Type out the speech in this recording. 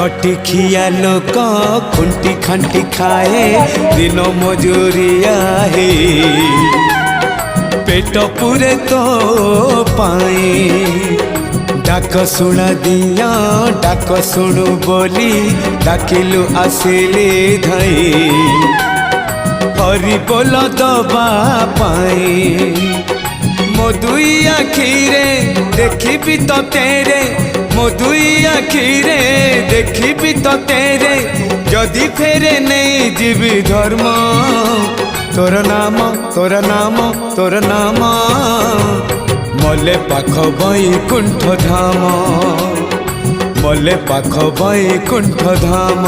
खटिखिया लोक खुंटी खांटी खाए दिन मजूरिया है पेट पूरे तो पाए डाक शुणा दिया डाक शुणु बोली डाकिलु आसिले धई हरि बोल दबा पाए मो दुई आखिरे देखी तो तेरे मो दुई आखिरे देखी तो तेरे जदि फेरे नहीं जीवी धर्म तोर नाम तोर नाम तोर नाम मले पाख बैकुंठ धाम मले पाख बैकुंठ धाम।